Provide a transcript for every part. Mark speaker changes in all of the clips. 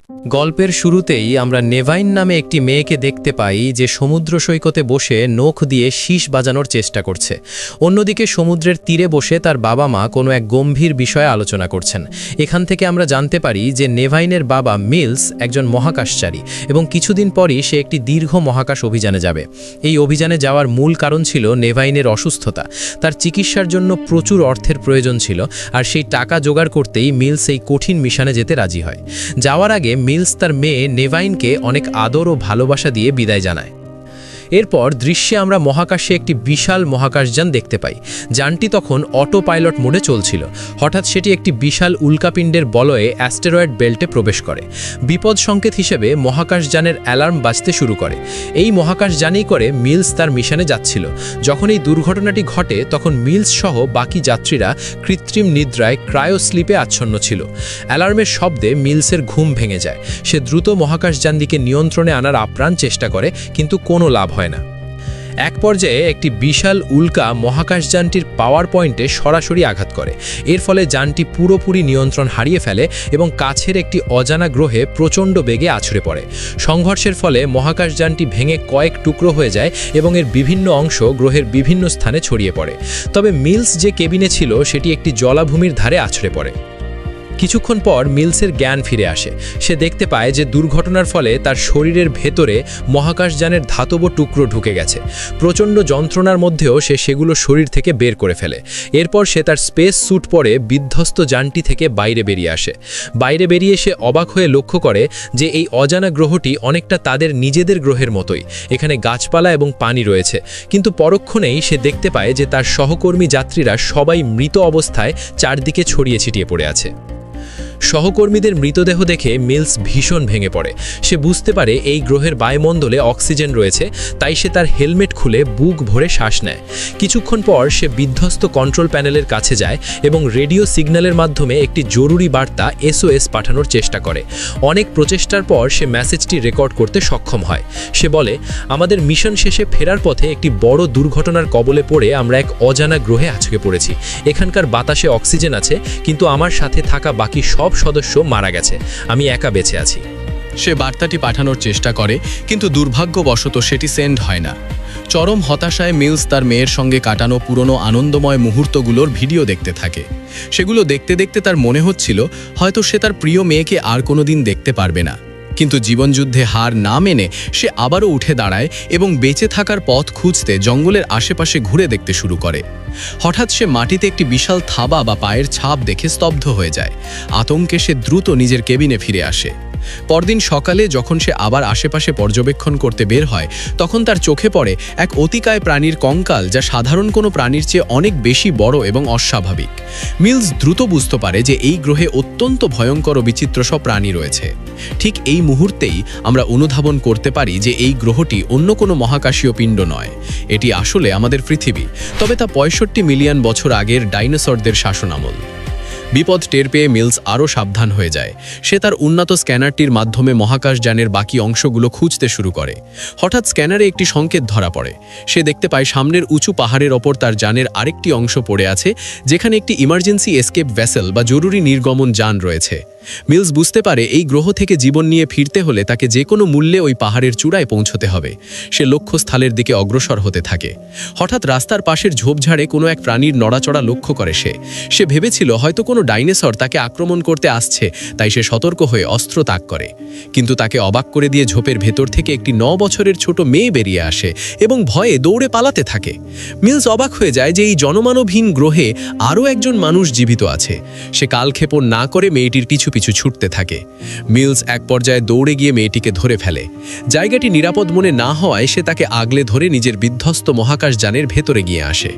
Speaker 1: গল্পের শুরুতেই আমরা নেভাইন নামে একটি মেয়েকে দেখতে পাই যে সমুদ্র সৈকতে বসে নখ দিয়ে শীষ বাজানোর চেষ্টা করছে। অন্যদিকে সমুদ্রের তীরে বসে তার বাবা মা কোনো এক গম্ভীর বিষয়ে আলোচনা করছেন। এখান থেকে আমরা জানতে পারি যে নেভাইনের বাবা মিলস একজন মহাকাশচারী এবং কিছুদিন পরই সে একটি দীর্ঘ মহাকাশ অভিযানে যাবে। এই অভিযানে যাওয়ার মূল কারণ ছিল নেভাইনের অসুস্থতা। তার চিকিৎসার জন্য প্রচুর অর্থের প্রয়োজন ছিল, আর সেই টাকা জোগাড় করতেই মিলস এই কঠিন মিশনে যেতে রাজি হয়। যাওয়ার আগে মিলস তার মেয়ে নেভাইনকে অনেক আদর ও ভালোবাসা দিয়ে বিদায় জানায়। এরপর দৃশ্যে আমরা মহাকাশে একটি বিশাল মহাকাশযান দেখতে পাই। যানটি তখন অটো পাইলট মোডে চলছিল। হঠাৎ সেটি একটি বিশাল উল্কাপিণ্ডের বলয়ে অ্যাস্টেরয়েড বেল্টে প্রবেশ করে। বিপদ সংকেত হিসেবে মহাকাশযানের অ্যালার্ম বাজতে শুরু করে। এই মহাকাশযানেই করে মিলস তার মিশনে যাচ্ছিল। যখন এই দুর্ঘটনাটি ঘটে তখন মিলস সহ বাকি যাত্রীরা কৃত্রিম নিদ্রায় ক্রায়োস্লিপে আচ্ছন্ন ছিল। অ্যালার্মের শব্দে মিলসের ঘুম ভেঙে যায়। সে দ্রুত মহাকাশযানটিকে নিয়ন্ত্রণে আনার আপ্রাণ চেষ্টা করে, কিন্তু কোনো লাভ হয় না। এক পর্যায়ে একটি বিশাল উল্কা মহাকাশযানটির পাওয়ার পয়েন্টে সরাসরি আঘাত করে। এর ফলে যানটি পুরোপুরি নিয়ন্ত্রণ হারিয়ে ফেলে এবং কাছের একটি অজানা গ্রহে প্রচণ্ড বেগে আছড়ে পড়ে। সংঘর্ষের ফলে মহাকাশযানটি ভেঙে কয়েক টুকরো হয়ে যায় এবং এর বিভিন্ন অংশ গ্রহের বিভিন্ন স্থানে ছড়িয়ে পড়ে। তবে মিলস যে কেবিনে ছিল সেটি একটি জলাভূমির ধারে আছড়ে পড়ে। কিছুক্ষণ পর মিলসের জ্ঞান ফিরে আসে। সে দেখতে পায় যে দুর্ঘটনার ফলে তার শরীরের ভেতরে মহাকাশযানের ধাতব টুকরো ঢুকে গেছে। প্রচণ্ড যন্ত্রণার মধ্যেও সে সেগুলো শরীর থেকে বের করে ফেলে। এরপর সে তার স্পেস স্যুট পরে বিধ্বস্ত যানটি থেকে বাইরে বেরিয়ে আসে। বাইরে বেরিয়ে সে অবাক হয়ে লক্ষ্য করে যে এই অজানা গ্রহটি অনেকটা তাদের নিজেদের গ্রহের মতোই। এখানে গাছপালা এবং পানি রয়েছে, কিন্তু পরক্ষণেই সে দেখতে পায় যে তার সহকর্মী যাত্রীরা সবাই মৃত অবস্থায় চারদিকে ছড়িয়ে ছিটিয়ে পড়ে আছে। সহকর্মীদের মৃতদেহ দেখে মিলস ভীষণ ভেঙে পড়ে। সে বুঝতে পারে এই গ্রহের বায়ুমণ্ডলে অক্সিজেন রয়েছে, তাই সে তার হেলমেট খুলে বুক ভরে শ্বাস নেয়। কিছুক্ষণ পর সে বিধ্বস্ত কন্ট্রোল প্যানেলের কাছে যায় এবং রেডিও সিগন্যালের মাধ্যমে একটি জরুরি বার্তা SOS পাঠানোর চেষ্টা করে। অনেক প্রচেষ্টার পর সে মেসেজটি রেকর্ড করতে সক্ষম হয়। সে বলে, আমাদের মিশন শেষে ফেরার পথে একটি বড় দুর্ঘটনার কবলে পড়ে আমরা এক অজানা গ্রহে আছড়ে পড়েছি। এখানকার বাতাসে অক্সিজেন আছে, কিন্তু আমার সাথে থাকা বাকি সব সদস্য মারা গেছে। আমি একা বেঁচে আছি।
Speaker 2: সে বার্তাটি পাঠানোর চেষ্টা করে, কিন্তু দুর্ভাগ্যবশত সেটি সেন্ড হয় না। চরম হতাশায় মিলস তার মেয়ের সঙ্গে কাটানো পুরনো আনন্দময় মুহূর্তগুলোর ভিডিও দেখতে থাকে। সেগুলো দেখতে দেখতে তার মনে হচ্ছিল হয়তো সে তার প্রিয় মেয়েকে আর কোনোদিন দেখতে পারবে না। কিন্তু জীবনযুদ্ধে হার না মেনে সে আবারও উঠে দাঁড়ায় এবং বেঁচে থাকার পথ খুঁজতে জঙ্গলের আশেপাশে ঘুরে দেখতে শুরু করে। হঠাৎ সে মাটিতে একটি বিশাল থাবা বা পায়ের ছাপ দেখে স্তব্ধ হয়ে যায়। আতঙ্কে সে দ্রুত নিজের কেবিনে ফিরে আসে। পরদিন সকালে যখন সে আবার আশেপাশে পর্যবেক্ষণ করতে বের হয়, তখন তার চোখে পড়ে এক অতিকায় প্রাণীর কঙ্কাল, যা সাধারণ কোনো প্রাণীর চেয়ে অনেক বেশি বড় এবং অস্বাভাবিক। মিলস দ্রুত বুঝতে পারে যে এই গ্রহে অত্যন্ত ভয়ঙ্কর ও বিচিত্র সব প্রাণী রয়েছে। ঠিক এই মুহূর্তেই আমরা অনুধাবন করতে পারি যে এই গ্রহটি অন্য কোনো মহাকাশীয় পিণ্ড নয়। এটি আসলে আমাদের পৃথিবী, তবে তা 65 মিলিয়ন বছর আগের ডাইনোসরদের শাসনামল। বিপদ টের পেয়ে মিলস আরও সাবধান হয়ে যায়। সে তার উন্নত স্ক্যানারটির মাধ্যমে মহাকাশযানের বাকি অংশগুলো খুঁজতে শুরু করে। হঠাৎ স্ক্যানারে একটি সংকেত ধরা পড়ে। সে দেখতে পায় সামনের উঁচু পাহাড়ের ওপর তার যানের আরেকটি অংশ পড়ে আছে, যেখানে একটি ইমার্জেন্সি এসকেপ ভেসেল বা জরুরি নির্গমন যান রয়েছে। মিলস বুঝতে পারে এই গ্রহ থেকে জীবন নিয়ে ফিরতে হলে তাকে যে কোনো মূল্যে ওই পাহাড়ের চূড়ায় পৌঁছতে হবে। সে লক্ষ্যস্থলের দিকে অগ্রসর হতে থাকে। হঠাৎ রাস্তার পাশের ঝোপঝাড়ে কোনো এক প্রাণীর নড়াচড়া লক্ষ্য করে সে ভেবেছিল হয়তো কোনো ডাইনোসর তাকে আক্রমণ করতে আসছে, তাই সে সতর্ক হয়ে অস্ত্র তাক করে। কিন্তু তাকে অবাক করে দিয়ে ঝোপের ভেতর থেকে একটি 9 বছরের ছোট মেয়ে বেরিয়ে আসে এবং ভয়ে দৌড়ে পালাতে থাকে। মিলস অবাক হয়ে যায় যে এই জনমানবহীন গ্রহে আরও একজন মানুষ জীবিত আছে। সে কালক্ষেপণ না করে মেয়েটির পিছু পিছু ছুটতে থাকে। মিলস এক পর্যায়ে দৌড়ে গিয়ে মেয়েটিকে ধরে ফেলে। জায়গাটি নিরাপদ মনে না হওয়ায় সে তাকে আগলে ধরে নিজের বিধ্বস্ত মহাকাশযানের ভেতরে গিয়ে আসে।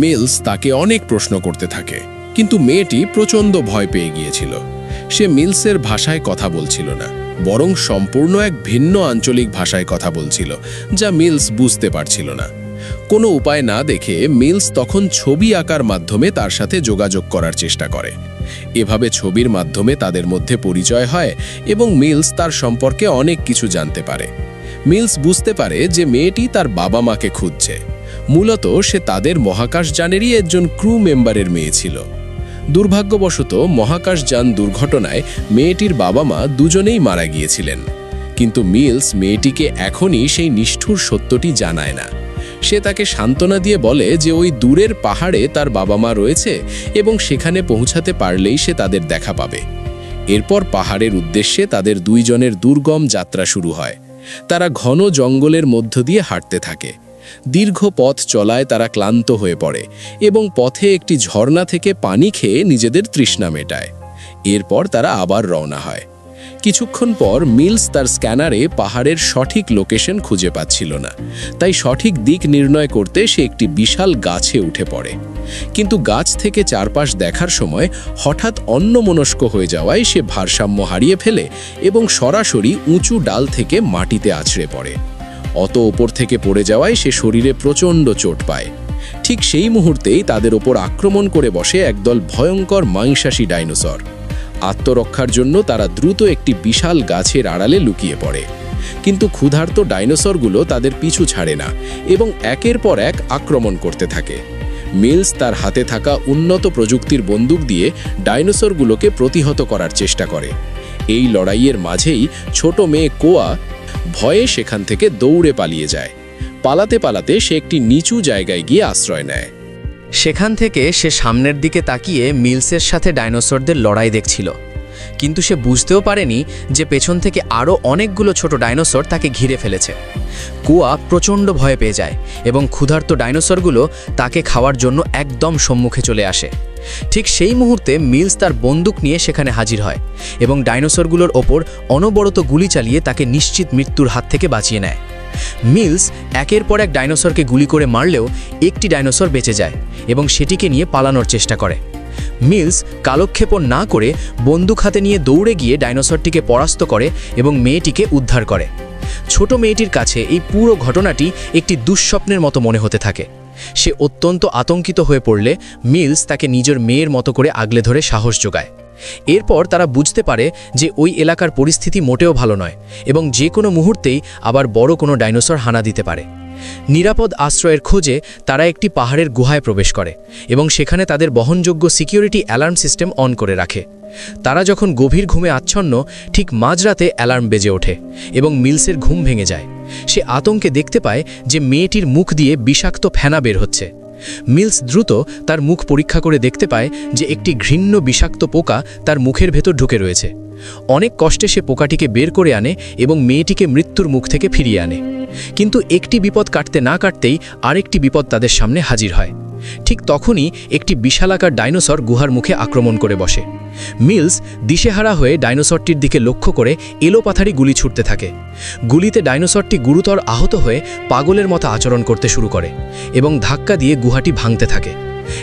Speaker 3: মিলস তাকে অনেক প্রশ্ন করতে থাকে, কিন্তু মেয়েটি প্রচণ্ড ভয় পেয়ে গিয়েছিল। সে মিলসের ভাষায় কথা বলছিল না, বরং সম্পূর্ণ এক ভিন্ন আঞ্চলিক ভাষায় কথা বলছিল, যা মিলস বুঝতে পারছিল না। কোনো উপায় না দেখে মিলস তখন ছবি আঁকার মাধ্যমে তার সাথে যোগাযোগ করার চেষ্টা করে। এভাবে ছবির মাধ্যমে তাদের মধ্যে পরিচয় হয় এবং মিলস তার সম্পর্কে অনেক কিছু জানতে পারে। মিলস বুঝতে পারে যে মেয়েটি তার বাবা মাকে খুঁজছে। মূলত সে তাদের মহাকাশযানেরই একজন ক্রু মেম্বারের মেয়ে ছিল। দুর্ভাগ্যবশত মহাকাশযান দুর্ঘটনায় মেয়েটির বাবা মা দুজনেই মারা গিয়েছিলেন। কিন্তু মিলস মেয়েটিকে এখনই সেই নিষ্ঠুর সত্যটি জানায় না। সে তাকে সান্ত্বনা দিয়ে বলে যে ওই দূরের পাহাড়ে তার বাবা মা রয়েছে এবং সেখানে পৌঁছাতে পারলেই সে তাদের দেখা পাবে। এরপর পাহাড়ের উদ্দেশ্যে তাদের দুইজনের দুর্গম যাত্রা শুরু হয়। তারা ঘন জঙ্গলের মধ্য দিয়ে হাঁটতে থাকে। দীর্ঘ পথ চলায় তারা ক্লান্ত হয়ে পড়ে এবং পথে একটি ঝর্ণা থেকে পানি খেয়ে নিজেদের তৃষ্ণা মেটায়। এরপর তারা আবার রওনা হয়। কিছুক্ষণ পর মিলস তার স্ক্যানারে পাহাড়ের সঠিক লোকেশন খুঁজে পাচ্ছিল না, তাই সঠিক দিক নির্ণয় করতে সে একটি বিশাল গাছে উঠে পড়ে। কিন্তু গাছ থেকে চারপাশ দেখার সময় হঠাৎ অন্যমনস্ক হয়ে যাওয়ায় সে ভারসাম্য হারিয়ে ফেলে এবং সরাসরি উঁচু ডাল থেকে মাটিতে আছড়ে পড়ে। অত ওপর থেকে পড়ে যাওয়ায় সে শরীরে প্রচণ্ড চোট পায়। ঠিক সেই মুহূর্তেই তাদের ওপর আক্রমণ করে বসে একদল ভয়ঙ্কর মাংসাশী ডাইনোসর। আত্মরক্ষার জন্য তারা দ্রুত একটি বিশাল গাছের আড়ালে লুকিয়ে পড়ে। কিন্তু ক্ষুধার্ত ডাইনোসরগুলো তাদের পিছু ছাড়ে না এবং একের পর এক আক্রমণ করতে থাকে। মিলস তার হাতে থাকা উন্নত প্রযুক্তির বন্দুক দিয়ে ডাইনোসরগুলোকে প্রতিহত করার চেষ্টা করে। এই লড়াইয়ের মাঝেই ছোট মেয়ে কোয়া ভয়ে সেখান থেকে দৌড়ে পালিয়ে যায়। পালাতে পালাতে সে একটি নিচু জায়গায় গিয়ে আশ্রয় নেয়।
Speaker 1: সেখান থেকে সে সামনের দিকে তাকিয়ে মিলসের সাথে ডাইনোসরদের লড়াই দেখছিল, কিন্তু সে বুঝতেও পারেনি যে পেছন থেকে আরও অনেকগুলো ছোট ডাইনোসর তাকে ঘিরে ফেলেছে। কুয়া প্রচণ্ড ভয় পেয়ে যায় এবং ক্ষুধার্ত ডাইনোসরগুলো তাকে খাওয়ার জন্য একদম সম্মুখে চলে আসে। ঠিক সেই মুহূর্তে মিলস তার বন্দুক নিয়ে সেখানে হাজির হয় এবং ডাইনোসরগুলোর ওপর অনবরত গুলি চালিয়ে তাকে নিশ্চিত মৃত্যুর হাত থেকে বাঁচিয়ে নেয়। মিলস একের পর এক ডাইনোসরকে গুলি করে মারলেও একটি ডাইনোসর বেঁচে যায় এবং সেটিকে নিয়ে পালানোর চেষ্টা করে। মিলস কালক্ষেপণ না করে বন্দুক হাতে নিয়ে দৌড়ে গিয়ে ডাইনোসরটিকে পরাস্ত করে এবং মেয়েটিকে উদ্ধার করে। ছোট মেয়েটির কাছে এই পুরো ঘটনাটি একটি দুঃস্বপ্নের মতো মনে হতে থাকে। সে অত্যন্ত আতঙ্কিত হয়ে পড়লে মিলস তাকে নিজের মেয়ের মতো করে আগলে ধরে সাহস যোগায়। এরপর তারা বুঝতে পারে যে ওই এলাকার পরিস্থিতি মোটেও ভালো নয় এবং যে কোনো মুহূর্তেই আবার বড় কোনো ডাইনোসর হানা দিতে পারে। নিরাপদ আশ্রয়ের খোঁজে তারা একটি পাহাড়ের গুহায় প্রবেশ করে এবং সেখানে তাদের বহনযোগ্য সিকিউরিটি অ্যালার্ম সিস্টেম অন করে রাখে। তারা যখন গভীর ঘুমে আচ্ছন্ন, ঠিক মাঝরাতে অ্যালার্ম বেজে ওঠে এবং মিলসের ঘুম ভেঙে যায়। সে আতঙ্কে দেখতে পায় যে মেয়েটির মুখ দিয়ে বিষাক্ত ফেনা বের হচ্ছে। মিলস দ্রুত তার মুখ পরীক্ষা করে দেখতে পায় যে একটি ঘৃণ্য বিষাক্ত পোকা তার মুখের ভেতর ঢুকে রয়েছে। অনেক কষ্টে সে পোকাটিকে বের করে আনে এবং মেয়েটিকে মৃত্যুর মুখ থেকে ফিরিয়ে আনে। কিন্তু একটি বিপদ কাটতে না কাটতেই আরেকটি বিপদ তাদের সামনে হাজির হয়। ঠিক তখনই একটি বিশালাকার ডাইনোসর গুহার মুখে আক্রমণ করে বসে। মিলস দিশেহারা হয়ে ডাইনোসরটির দিকে লক্ষ্য করে এলোপাথারি গুলি ছুটতে থাকে। গুলিতে ডাইনোসরটি গুরুতর আহত হয়ে পাগলের মতো আচরণ করতে শুরু করে এবং ধাক্কা দিয়ে গুহাটি ভাঙতে থাকে।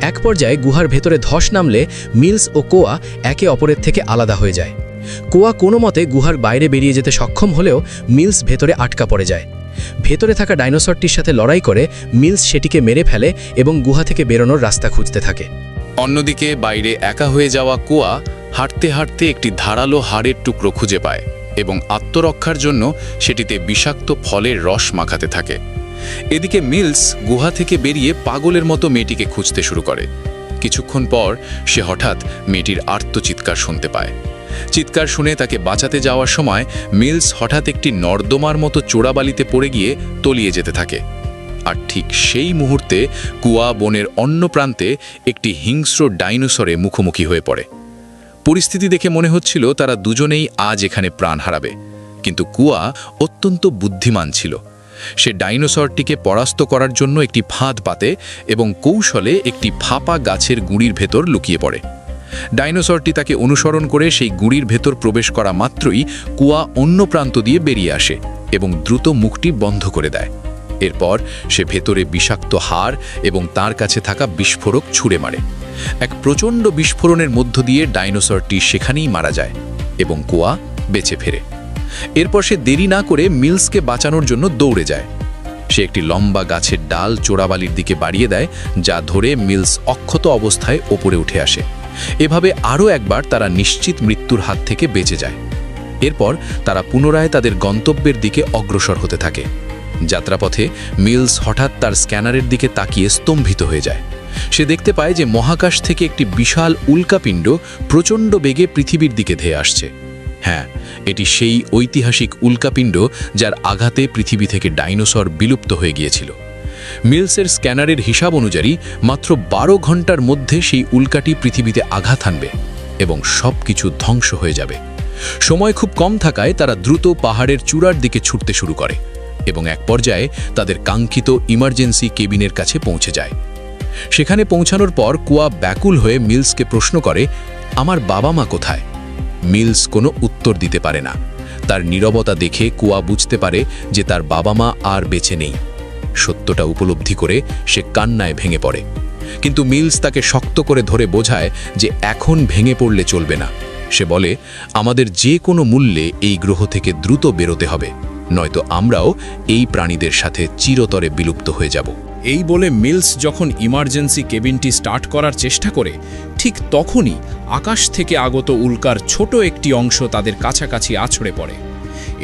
Speaker 1: এক পর্যায়ে গুহার ভেতরে ধস নামলে মিলস ও কোয়া একে অপরের থেকে আলাদা হয়ে যায়। কোয়া কোনো মতে গুহার বাইরে বেরিয়ে যেতে সক্ষম হলেও মিলস ভেতরে আটকা পড়ে যায়। ভেতরে থাকা ডাইনোসরটির সাথে লড়াই করে মিলস সেটিকে মেরে ফেলে এবং গুহা থেকে বেরোনোর রাস্তা খুঁজতে থাকে।
Speaker 2: অন্যদিকে বাইরে একা হয়ে যাওয়া কোয়া হাঁটতে হাঁটতে একটি ধারালো হাড়ের টুকরো খুঁজে পায় এবং আত্মরক্ষার জন্য সেটিতে বিষাক্ত ফলের রস মাখাতে থাকে। এদিকে মিলস গুহা থেকে বেরিয়ে পাগলের মতো মেয়েটিকে খুঁজতে শুরু করে। কিছুক্ষণ পর সে হঠাৎ মেয়েটির আর্তচিৎকার শুনতে পায়। চিৎকার শুনে তাকে বাঁচাতে যাওয়ার সময় মিলস হঠাৎ একটি নর্দমার মতো চোরাবালিতে পড়ে গিয়ে তলিয়ে যেতে থাকে। আর ঠিক সেই মুহূর্তে কুয়া বনের অন্য প্রান্তে একটি হিংস্র ডাইনোসরে মুখোমুখি হয়ে পড়ে। পরিস্থিতি দেখে মনে হচ্ছিল তারা দুজনেই আজ এখানে প্রাণ হারাবে, কিন্তু কুয়া অত্যন্ত বুদ্ধিমান ছিল। সে ডাইনোসরটিকে পরাস্ত করার জন্য একটি ফাঁদ পাতে এবং কৌশলে একটি ফাঁপা গাছের গুঁড়ির ভেতর লুকিয়ে পড়ে। ডাইনোসরটি তাকে অনুসরণ করে সেই গুঁড়ির ভেতর প্রবেশ করা মাত্রই কুয়া অন্য প্রান্ত দিয়ে বেরিয়ে আসে এবং দ্রুত মুখটি বন্ধ করে দেয়। এরপর সে ভেতরে বিষাক্ত হাড় এবং তার কাছে থাকা বিস্ফোরক ছুঁড়ে মারে। এক প্রচণ্ড বিস্ফোরণের মধ্য দিয়ে ডাইনোসরটি সেখানেই মারা যায় এবং কুয়া বেঁচে ফেরে। এরপর সে দেরি না করে মিলসকে বাঁচানোর জন্য দৌড়ে যায়। সে একটি লম্বা গাছের ডাল চোরাবালির দিকে বাড়িয়ে দেয়, যা ধরে মিলস অক্ষত অবস্থায় ওপরে উঠে আসে। এভাবে আরও একবার তারা নিশ্চিত মৃত্যুর হাত থেকে বেঁচে যায়। এরপর তারা পুনরায় তাদের গন্তব্যের দিকে অগ্রসর হতে থাকে। যাত্রাপথে মিলস হঠাৎ তার স্ক্যানারের দিকে তাকিয়ে স্তম্ভিত হয়ে যায়। সে দেখতে পায় যে মহাকাশ থেকে একটি বিশাল উল্কাপিণ্ড প্রচণ্ড বেগে পৃথিবীর দিকে ধেয়ে আসছে। হ্যাঁ, এটি সেই ঐতিহাসিক উল্কাপিণ্ড যার আঘাতে পৃথিবী থেকে ডাইনোসর বিলুপ্ত হয়ে গিয়েছিল। মিলসের স্ক্যানারের হিসাব অনুযায়ী মাত্র 12 ঘন্টার মধ্যে সেই উল্কাটি পৃথিবীতে আঘাত হানবে এবং সব কিছু ধ্বংস হয়ে যাবে। সময় খুব কম থাকায় তারা দ্রুত পাহাড়ের চূড়ার দিকে ছুটতে শুরু করে এবং এক পর্যায়ে তাদের কাঙ্ক্ষিত ইমার্জেন্সি কেবিনের কাছে পৌঁছে যায়। সেখানে পৌঁছানোর পর কুয়া ব্যাকুল হয়ে মিলসকে প্রশ্ন করে, আমার বাবা মা কোথায়? মিলস কোনো উত্তর দিতে পারে না। তার নীরবতা দেখে কুয়া বুঝতে পারে যে তার বাবা মা আর বেঁচে নেই। সত্যটা উপলব্ধি করে সে কান্নায় ভেঙে পড়ে, কিন্তু মিলস তাকে শক্ত করে ধরে বোঝায় যে এখন ভেঙে পড়লে চলবে না। সে বলে, আমাদের যে কোনো মূল্যে এই গ্রহ থেকে দ্রুত বেরোতে হবে, নয়তো আমরাও এই প্রাণীদের সাথে চিরতরে বিলুপ্ত হয়ে যাব।
Speaker 4: এই বলে মিলস যখন ইমার্জেন্সি কেবিনটি স্টার্ট করার চেষ্টা করে, ঠিক তখনই আকাশ থেকে আগত উল্কার ছোট একটি অংশ তাদের কাছাকাছি আছড়ে পড়ে।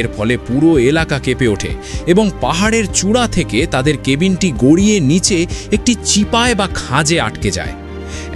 Speaker 4: এর ফলে পুরো এলাকা কেঁপে ওঠে এবং পাহাড়ের চূড়া থেকে তাদের কেবিনটি গড়িয়ে নিচে একটি চিপায় বা খাঁজে আটকে যায়।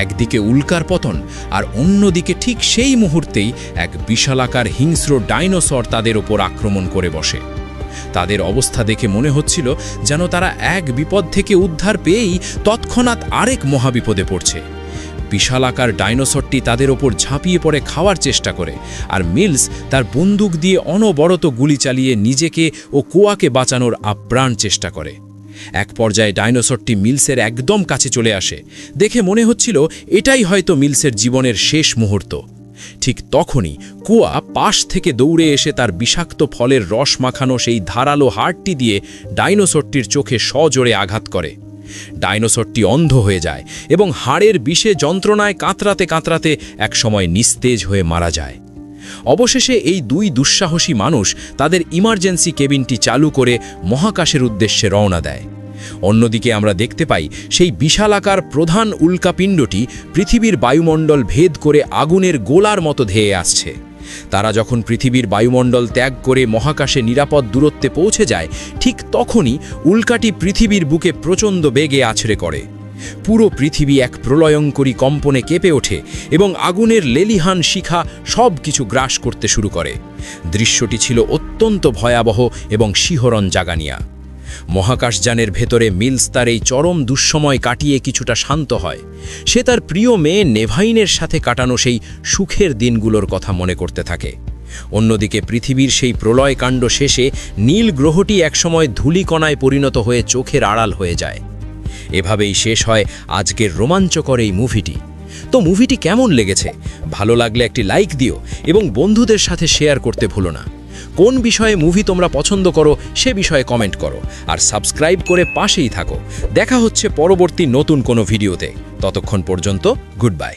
Speaker 4: একদিকে উল্কার পতন আর অন্যদিকে ঠিক সেই মুহূর্তেই এক বিশালাকার হিংস্র ডাইনোসর তাদের ওপর আক্রমণ করে বসে। তাদের অবস্থা দেখে মনে হচ্ছিল যেন তারা এক বিপদ থেকে উদ্ধার পেয়েই তৎক্ষণাৎ আরেক মহাবিপদে পড়ছে। বিশালাকার ডাইনোসরটি তাদের ওপর ঝাঁপিয়ে পড়ে খাওয়ার চেষ্টা করে, আর মিলস তার বন্দুক দিয়ে অনবরত গুলি চালিয়ে নিজেকে ও কুয়াকে বাঁচানোর আপ্রাণ চেষ্টা করে। এক পর্যায়ে ডাইনোসরটি মিলসের একদম কাছে চলে আসে। দেখে মনে হচ্ছিল এটাই হয়তো মিলসের জীবনের শেষ মুহূর্ত। ঠিক তখনই কুয়া পাশ থেকে দৌড়ে এসে তার বিষাক্ত ফলের রস মাখানো সেই ধারালো হাড়টি দিয়ে ডাইনোসরটির চোখে সজোরে আঘাত করে। ডাইনোসরটি অন্ধ হয়ে যায় এবং হাড়ের বিষে যন্ত্রণায় কাতরাতে কাতরাতে একসময় নিস্তেজ হয়ে মারা যায়। অবশেষে এই দুই দুঃসাহসী মানুষ তাদের ইমার্জেন্সি কেবিনটি চালু করে মহাকাশের উদ্দেশ্যে রওনা দেয়। অন্যদিকে আমরা দেখতে পাই সেই বিশালাকার প্রধান উল্কাপিণ্ডটি পৃথিবীর বায়ুমণ্ডল ভেদ করে আগুনের গোলার মতো ধেয়ে আসছে। তারা যখন পৃথিবীর বায়ুমণ্ডল ত্যাগ করে মহাকাশে নিরাপদ দূরত্বে পৌঁছে যায়, ঠিক তখনই উল্কাটি পৃথিবীর বুকে প্রচণ্ড বেগে আছড়ে করে। পুরো পৃথিবী এক প্রলয়ঙ্করী কম্পনে কেঁপে ওঠে এবং আগুনের লেলিহান শিখা সব কিছু গ্রাস করতে শুরু করে। দৃশ্যটি ছিল অত্যন্ত ভয়াবহ এবং শিহরণ জাগানিয়া। মহাকাশযানের ভেতরে মিলস তার এই চরম দুঃসময় কাটিয়ে কিছুটা শান্ত হয়। সে তার প্রিয় মেয়ে নেভাইনের সাথে কাটানো সেই সুখের দিনগুলোর কথা মনে করতে থাকে। অন্যদিকে পৃথিবীর সেই প্রলয়কাণ্ড শেষে নীল গ্রহটি একসময় ধূলিকণায় পরিণত হয়ে চোখের আড়াল হয়ে যায়। এভাবেই শেষ হয় আজকের রোমাঞ্চকর এই মুভিটি। তো মুভিটি কেমন লেগেছে? ভালো লাগলে একটি লাইক দিও এবং বন্ধুদের সাথে শেয়ার করতে ভুলো না। কোন বিষয়ে মুভি তোমরা পছন্দ করো সে বিষয়ে কমেন্ট করো, আর সাবস্ক্রাইব করে পাশেই থাকো। দেখা হচ্ছে পরবর্তী নতুন কোনো ভিডিওতে। ততক্ষণ পর্যন্ত গুড বাই।